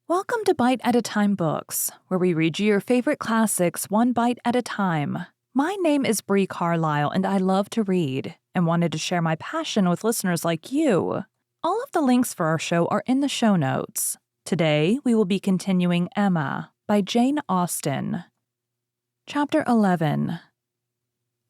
Welcome to Bite at a Time Books, where we read you your favorite classics one bite at a time. My name is Bree Carlile, and I love to read, and wanted to share my passion with listeners like you. All of the links for our show are in the show notes. Today, we will be continuing Emma by Jane Austen. Chapter 11.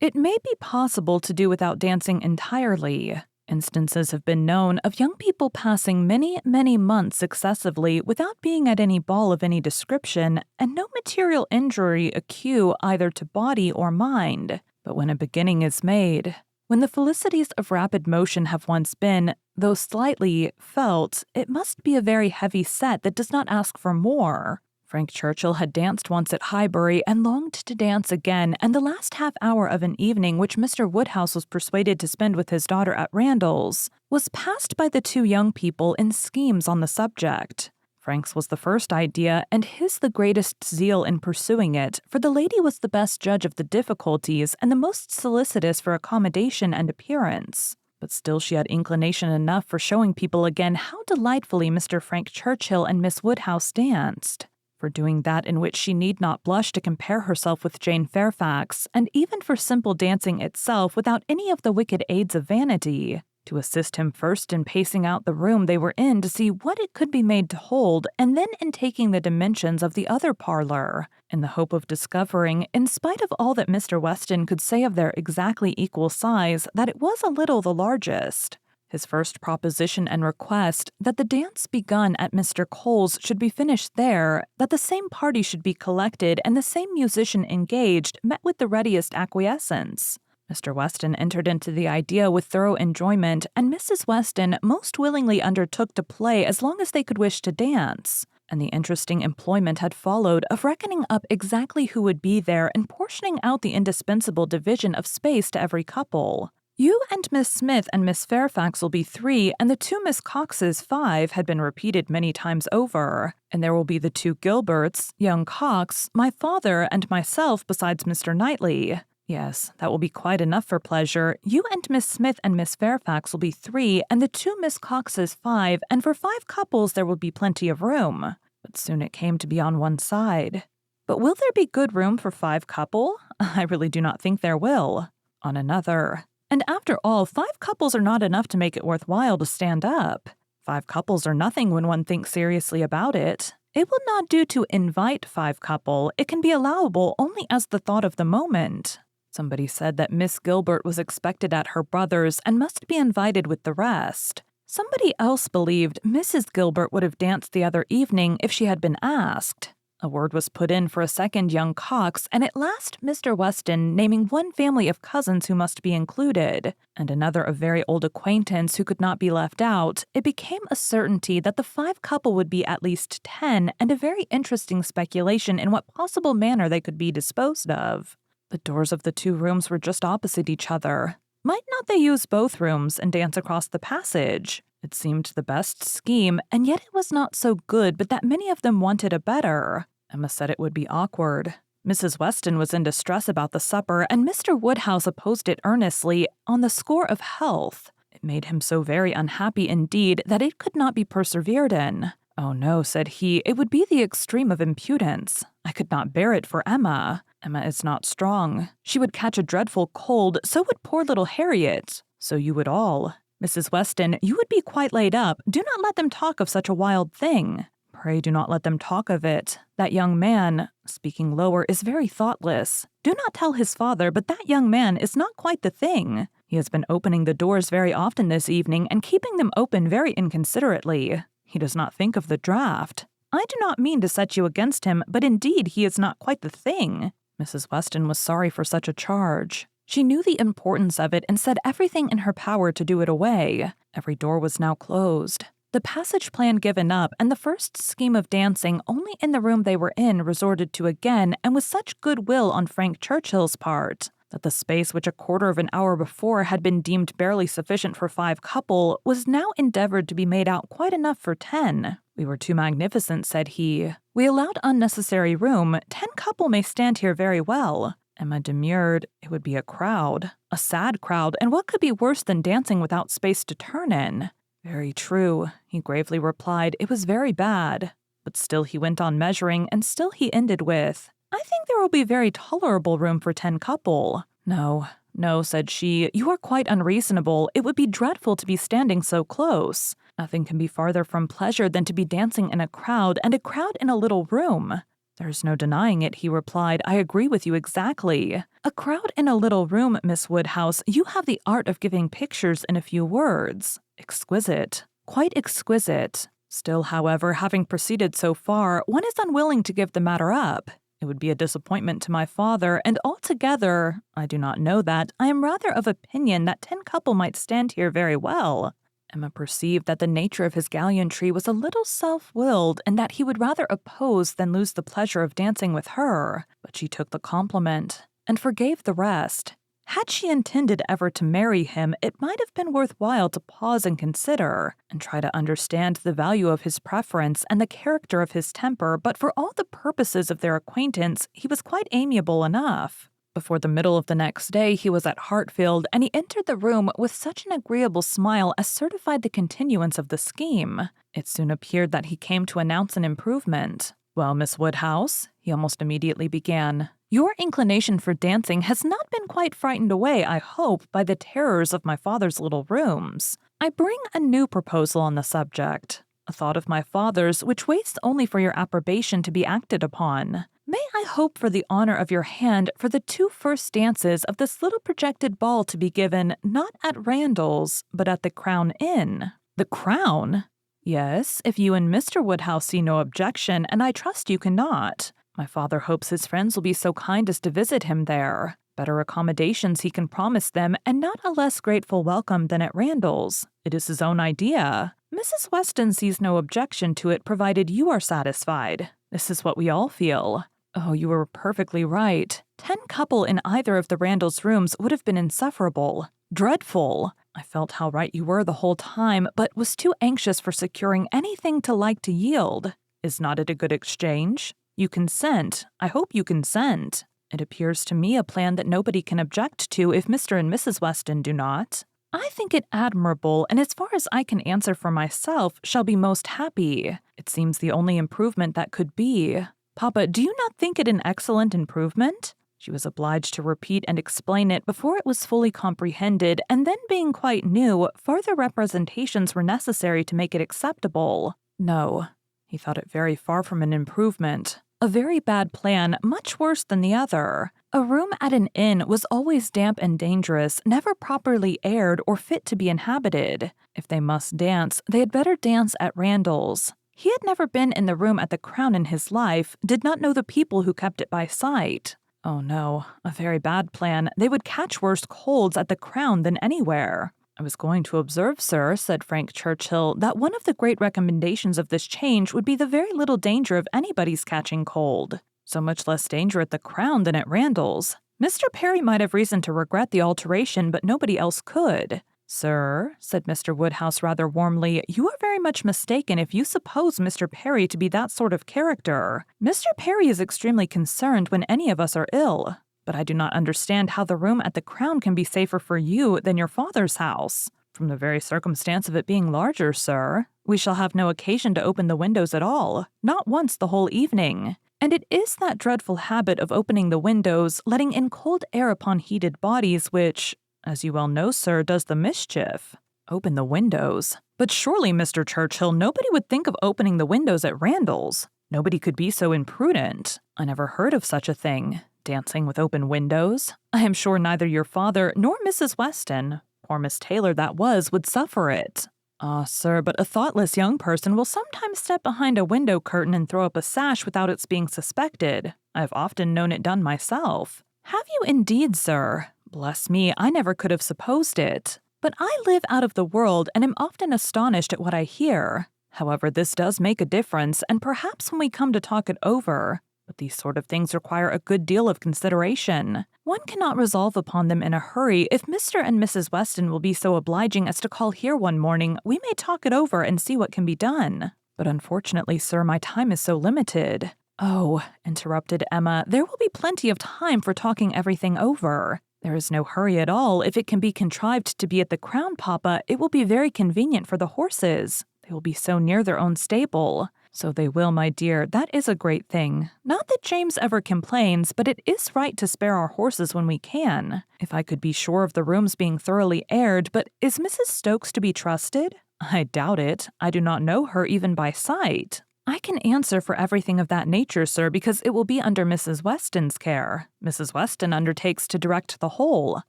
It may be possible to do without dancing entirely. Instances have been known of young people passing many, many months successively without being at any ball of any description, and no material injury accrue either to body or mind. But when a beginning is made, when the felicities of rapid motion have once been, though slightly, felt, it must be a very heavy set that does not ask for more. Frank Churchill had danced once at Highbury and longed to dance again, and the last half hour of an evening which Mr. Woodhouse was persuaded to spend with his daughter at Randall's was passed by the two young people in schemes on the subject. Frank's was the first idea, and his the greatest zeal in pursuing it, for the lady was the best judge of the difficulties and the most solicitous for accommodation and appearance. But still she had inclination enough for showing people again how delightfully Mr. Frank Churchill and Miss Woodhouse danced, for doing that in which she need not blush to compare herself with Jane Fairfax, and even for simple dancing itself without any of the wicked aids of vanity, to assist him first in pacing out the room they were in to see what it could be made to hold, and then in taking the dimensions of the other parlor, in the hope of discovering, in spite of all that Mr. Weston could say of their exactly equal size, that it was a little the largest. His first proposition and request, that the dance begun at Mr. Cole's should be finished there, that the same party should be collected and the same musician engaged, met with the readiest acquiescence. Mr. Weston entered into the idea with thorough enjoyment, and Mrs. Weston most willingly undertook to play as long as they could wish to dance. And the interesting employment had followed of reckoning up exactly who would be there and portioning out the indispensable division of space to every couple. You and Miss Smith and Miss Fairfax will be 3, and the 2 Miss Coxes 5 had been repeated many times over. And there will be the 2 Gilberts, young Cox, my father, and myself besides Mr. Knightley. Yes, that will be quite enough for pleasure. You and Miss Smith and Miss Fairfax will be 3, and the 2 Miss Coxes 5, and for 5 couples there will be plenty of room. But soon it came to be on one side. But will there be good room for 5 couple? I really do not think there will. On another. And after all, 5 couples are not enough to make it worthwhile to stand up. 5 couples are nothing when one thinks seriously about it. It will not do to invite 5 couple. It can be allowable only as the thought of the moment. Somebody said that Miss Gilbert was expected at her brother's and must be invited with the rest. Somebody else believed Mrs. Gilbert would have danced the other evening if she had been asked. A word was put in for a second young Cox, and at last Mr. Weston naming one family of cousins who must be included, and another a very old acquaintance who could not be left out, it became a certainty that the 5 couple would be at least 10, and a very interesting speculation in what possible manner they could be disposed of. The doors of the 2 rooms were just opposite each other. Might not they use both rooms and dance across the passage? It seemed the best scheme, and yet it was not so good but that many of them wanted a better. Emma said it would be awkward. Mrs. Weston was in distress about the supper, and Mr. Woodhouse opposed it earnestly on the score of health. It made him so very unhappy indeed that it could not be persevered in. Oh no, said he, it would be the extreme of impudence. I could not bear it for Emma. Emma is not strong. She would catch a dreadful cold, so would poor little Harriet. So you would all. Mrs. Weston, you would be quite laid up. Do not let them talk of such a wild thing. Pray do not let them talk of it. That young man, speaking lower, is very thoughtless. Do not tell his father, but that young man is not quite the thing. He has been opening the doors very often this evening and keeping them open very inconsiderately. He does not think of the draught. I do not mean to set you against him, but indeed he is not quite the thing. Mrs. Weston was sorry for such a charge. She knew the importance of it and said everything in her power to do it away. Every door was now closed. The passage plan given up, and the first scheme of dancing only in the room they were in resorted to again, and with such goodwill on Frank Churchill's part, that the space which a quarter of an hour before had been deemed barely sufficient for 5 couple was now endeavored to be made out quite enough for 10. We were too magnificent, said he. We allowed unnecessary room. 10 couple may stand here very well. Emma demurred. It would be a crowd. A sad crowd, and what could be worse than dancing without space to turn in? Very true, he gravely replied. It was very bad. But still he went on measuring, and still he ended with, "I think there will be very tolerable room for 10 couple." "No, no," said she, "you are quite unreasonable. It would be dreadful to be standing so close. Nothing can be farther from pleasure than to be dancing in a crowd, and a crowd in a little room." "There's no denying it," he replied. "I agree with you exactly. A crowd in a little room, Miss Woodhouse. You have the art of giving pictures in a few words. Exquisite. Quite exquisite. Still, however, having proceeded so far, one is unwilling to give the matter up. It would be a disappointment to my father, and altogether, I do not know that, I am rather of opinion that 10 couple might stand here very well." Emma perceived that the nature of his gallantry was a little self-willed, and that he would rather oppose than lose the pleasure of dancing with her, but she took the compliment, and forgave the rest. Had she intended ever to marry him, it might have been worthwhile to pause and consider, and try to understand the value of his preference and the character of his temper, but for all the purposes of their acquaintance, he was quite amiable enough. Before the middle of the next day, he was at Hartfield, and he entered the room with such an agreeable smile as certified the continuance of the scheme. It soon appeared that he came to announce an improvement. "Well, Miss Woodhouse," he almost immediately began, "your inclination for dancing has not been quite frightened away, I hope, by the terrors of my father's little rooms. I bring a new proposal on the subject, a thought of my father's which waits only for your approbation to be acted upon. May I hope for the honor of your hand for the 2 first dances of this little projected ball to be given, not at Randall's, but at the Crown Inn?" "The Crown?" "Yes, if you and Mr. Woodhouse see no objection, and I trust you cannot. My father hopes his friends will be so kind as to visit him there. Better accommodations he can promise them, and not a less grateful welcome than at Randall's. It is his own idea. Mrs. Weston sees no objection to it provided you are satisfied. This is what we all feel." "Oh, you were perfectly right. 10 couple in either of the Randalls' rooms would have been insufferable. Dreadful. I felt how right you were the whole time, but was too anxious for securing anything to like to yield. Is not it a good exchange? You consent. I hope you consent. It appears to me a plan that nobody can object to if Mr. and Mrs. Weston do not. I think it admirable, and as far as I can answer for myself, shall be most happy. It seems the only improvement that could be. Papa, do you not think it an excellent improvement?" She was obliged to repeat and explain it before it was fully comprehended, and then being quite new, further representations were necessary to make it acceptable. No, he thought it very far from an improvement. A very bad plan, much worse than the other. A room at an inn was always damp and dangerous, never properly aired or fit to be inhabited. If they must dance, they had better dance at Randall's. He had never been in the room at the Crown in his life, did not know the people who kept it by sight. Oh no, a very bad plan. They would catch worse colds at the Crown than anywhere. "I was going to observe, sir," said Frank Churchill, "that one of the great recommendations of this change would be the very little danger of anybody's catching cold. So much less danger at the Crown than at Randall's. Mr. Perry might have reason to regret the alteration, but nobody else could." "Sir," said Mr. Woodhouse rather warmly, "you are very much mistaken if you suppose Mr. Perry to be that sort of character. Mr. Perry is extremely concerned when any of us are ill. But I do not understand how the room at the Crown can be safer for you than your father's house. From the very circumstance of it being larger, sir. We shall have no occasion to open the windows at all, not once the whole evening. And it is that dreadful habit of opening the windows, letting in cold air upon heated bodies, which, as you well know, sir, does the mischief. Open the windows? But surely, Mr. Churchill, nobody would think of opening the windows at Randall's. Nobody could be so imprudent. I never heard of such a thing. Dancing with open windows? I am sure neither your father nor Mrs. Weston, poor Miss Taylor that was, would suffer it. Ah, sir, but a thoughtless young person will sometimes step behind a window curtain and throw up a sash without its being suspected. I have often known it done myself. Have you indeed, sir? Bless me, I never could have supposed it. But I live out of the world and am often astonished at what I hear. However, this does make a difference, and perhaps when we come to talk it over. But these sort of things require a good deal of consideration. One cannot resolve upon them in a hurry. If Mr. and Mrs. Weston will be so obliging as to call here one morning, we may talk it over and see what can be done. But unfortunately, sir, my time is so limited. Oh, interrupted Emma, there will be plenty of time for talking everything over. There is no hurry at all. If it can be contrived to be at the Crown, Papa, it will be very convenient for the horses. They will be so near their own stable. So they will, my dear. That is a great thing. Not that James ever complains, but it is right to spare our horses when we can. If I could be sure of the rooms being thoroughly aired, but is Mrs. Stokes to be trusted? I doubt it. I do not know her even by sight. I can answer for everything of that nature, sir, because it will be under Mrs. Weston's care. Mrs. Weston undertakes to direct the whole.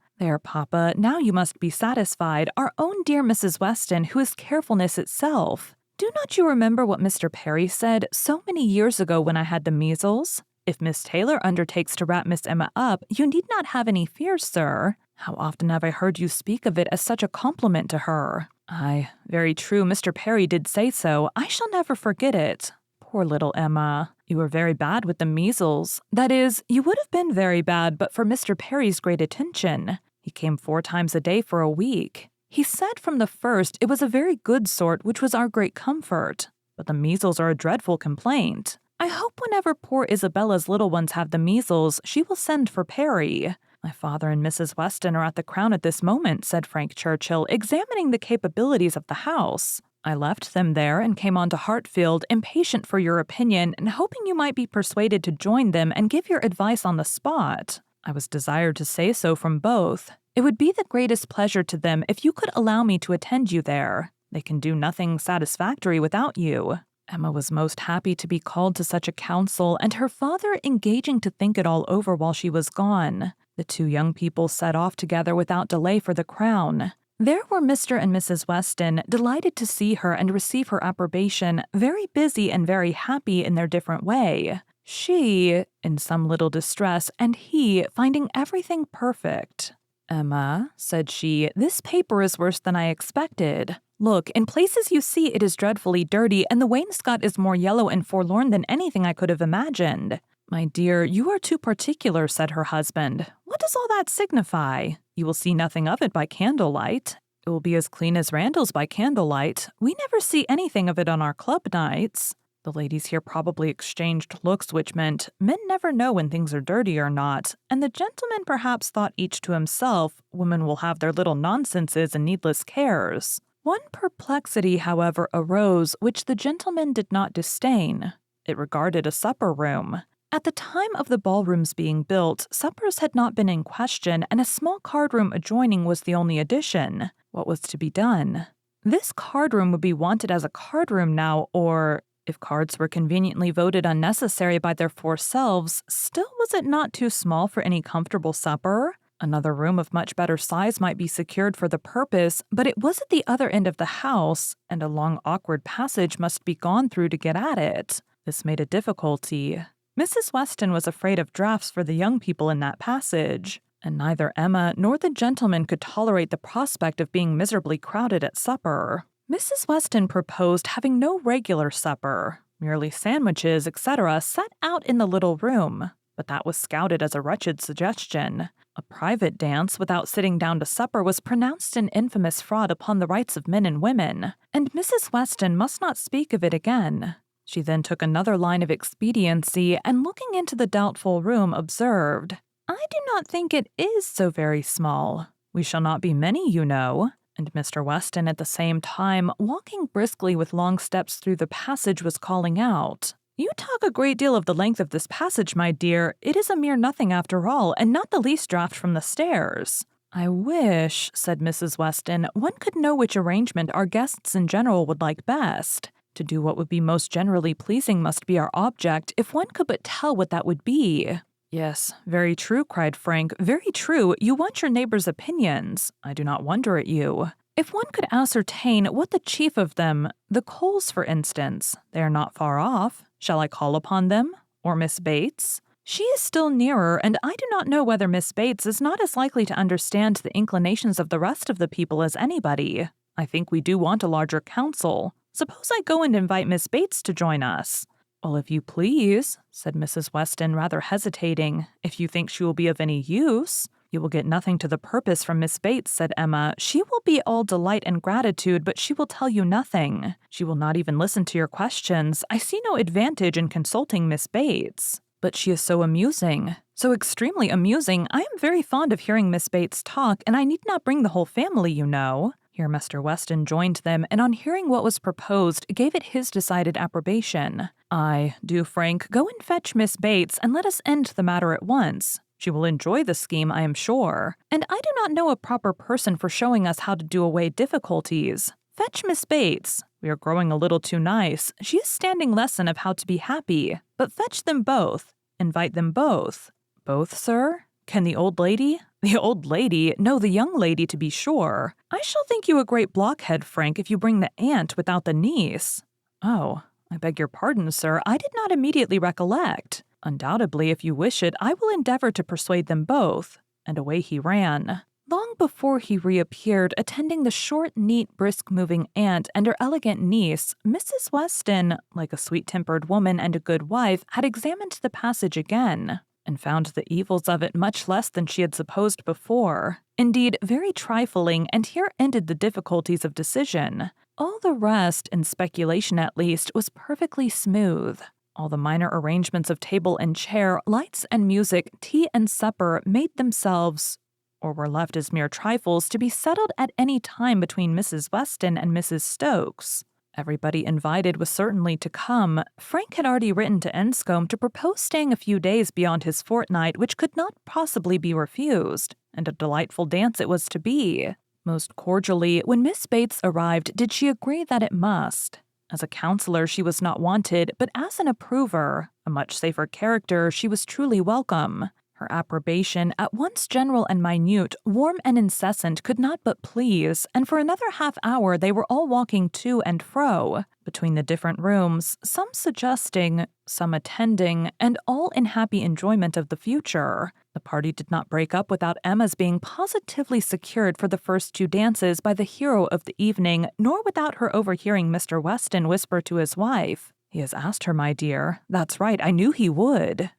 There, Papa, now you must be satisfied. Our own dear Mrs. Weston, who is carefulness itself. Do not you remember what Mr. Perry said so many years ago when I had the measles? If Miss Taylor undertakes to wrap Miss Emma up, you need not have any fears, sir. How often have I heard you speak of it as such a compliment to her? Aye, very true, Mr. Perry did say so. I shall never forget it. Poor little Emma. You were very bad with the measles. That is, you would have been very bad but for Mr. Perry's great attention. He came 4 times a day for a week. He said from the first it was a very good sort, which was our great comfort. But the measles are a dreadful complaint. I hope whenever poor Isabella's little ones have the measles, she will send for Perry. My father and Mrs. Weston are at the Crown at this moment, said Frank Churchill, examining the capabilities of the house. I left them there and came on to Hartfield, impatient for your opinion and hoping you might be persuaded to join them and give your advice on the spot. I was desired to say so from both. It would be the greatest pleasure to them if you could allow me to attend you there. They can do nothing satisfactory without you. Emma was most happy to be called to such a council, and her father engaging to think it all over while she was gone. The 2 young people set off together without delay for the Crown. There were Mr. and Mrs. Weston, delighted to see her and receive her approbation, very busy and very happy in their different way. She, in some little distress, and he, finding everything perfect. Emma, said she, this paper is worse than I expected. Look, in places you see it is dreadfully dirty, and the wainscot is more yellow and forlorn than anything I could have imagined. My dear, you are too particular, said her husband. What does all that signify? You will see nothing of it by candlelight. It will be as clean as Randall's by candlelight. We never see anything of it on our club nights. The ladies here probably exchanged looks which meant, men never know when things are dirty or not, and the gentlemen perhaps thought each to himself, women will have their little nonsenses and needless cares. One perplexity, however, arose which the gentlemen did not disdain. It regarded a supper room. At the time of the ballrooms being built, suppers had not been in question, and a small card-room adjoining was the only addition. What was to be done? This card-room would be wanted as a card-room now, or, if cards were conveniently voted unnecessary by their 4 selves, still was it not too small for any comfortable supper? Another room of much better size might be secured for the purpose, but it was at the other end of the house, and a long awkward passage must be gone through to get at it. This made a difficulty. Mrs. Weston was afraid of draughts for the young people in that passage, and neither Emma nor the gentleman could tolerate the prospect of being miserably crowded at supper. Mrs. Weston proposed having no regular supper, merely sandwiches, etc., set out in the little room, but that was scouted as a wretched suggestion. A private dance without sitting down to supper was pronounced an infamous fraud upon the rights of men and women, and Mrs. Weston must not speak of it again. She then took another line of expediency, and looking into the doubtful room, observed, I do not think it is so very small. We shall not be many, you know. And Mr. Weston, at the same time, walking briskly with long steps through the passage, was calling out, You talk a great deal of the length of this passage, my dear. It is a mere nothing after all, and not the least draught from the stairs. I wish, said Mrs. Weston, one could know which arrangement our guests in general would like best. To do what would be most generally pleasing must be our object, if one could but tell what that would be. Yes, very true, cried Frank, very true. You want your neighbors' opinions. I do not wonder at you. If one could ascertain what the chief of them, the Coles, for instance, they are not far off. Shall I call upon them? Or Miss Bates? She is still nearer, and I do not know whether Miss Bates is not as likely to understand the inclinations of the rest of the people as anybody. I think we do want a larger council. Suppose I go and invite Miss Bates to join us. Well, if you please, said Mrs. Weston, rather hesitating, if you think she will be of any use. You will get nothing to the purpose from Miss Bates, said Emma. She will be all delight and gratitude, but she will tell you nothing. She will not even listen to your questions. I see no advantage in consulting Miss Bates. But she is so amusing, so extremely amusing. I am very fond of hearing Miss Bates talk, and I need not bring the whole family, you know. Here Mr. Weston joined them, and on hearing what was proposed, gave it his decided approbation. "Aye, do, Frank, go and fetch Miss Bates, and let us end the matter at once. She will enjoy the scheme, I am sure. And I do not know a proper person for showing us how to do away difficulties. Fetch Miss Bates. We are growing a little too nice. She is standing lesson of how to be happy. But fetch them both. Invite them both." "Both, sir? Can the old lady?" "The old lady? No, the young lady, to be sure. I shall think you a great blockhead, Frank, if you bring the aunt without the niece." "Oh, I beg your pardon, sir. I did not immediately recollect. Undoubtedly, if you wish it, I will endeavor to persuade them both." And away he ran. Long before he reappeared, attending the short, neat, brisk-moving aunt and her elegant niece, Mrs. Weston, like a sweet-tempered woman and a good wife, had examined the passage again, and found the evils of it much less than she had supposed before. Indeed, very trifling, and here ended the difficulties of decision. All the rest, in speculation at least, was perfectly smooth. All the minor arrangements of table and chair, lights and music, tea and supper made themselves, or were left as mere trifles, to be settled at any time between Mrs. Weston and Mrs. Stokes. Everybody invited was certainly to come. Frank had already written to Enscombe to propose staying a few days beyond his fortnight, which could not possibly be refused, and a delightful dance it was to be. Most cordially, when Miss Bates arrived, did she agree that it must. As a counselor she was not wanted, but as an approver, a much safer character, she was truly welcome. Her approbation, at once general and minute, warm and incessant, could not but please, and for another half-hour they were all walking to and fro between the different rooms, some suggesting, some attending, and all in happy enjoyment of the future. The party did not break up without Emma's being positively secured for the first 2 dances by the hero of the evening, nor without her overhearing Mr. Weston whisper to his wife, "He has asked her, my dear. That's right, I knew he would."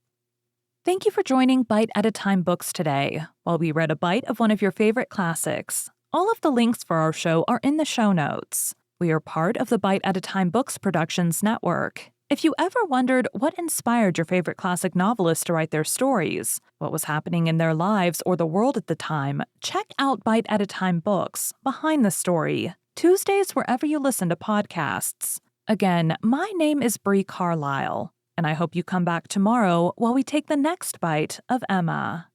Thank you for joining Bite at a Time Books today, while we read a bite of one of your favorite classics. All of the links for our show are in the show notes. We are part of the Bite at a Time Books Productions Network. If you ever wondered what inspired your favorite classic novelists to write their stories, what was happening in their lives or the world at the time, check out Bite at a Time Books, Behind the Story, Tuesdays wherever you listen to podcasts. Again, my name is Bree Carlile, and I hope you come back tomorrow while we take the next bite of Emma.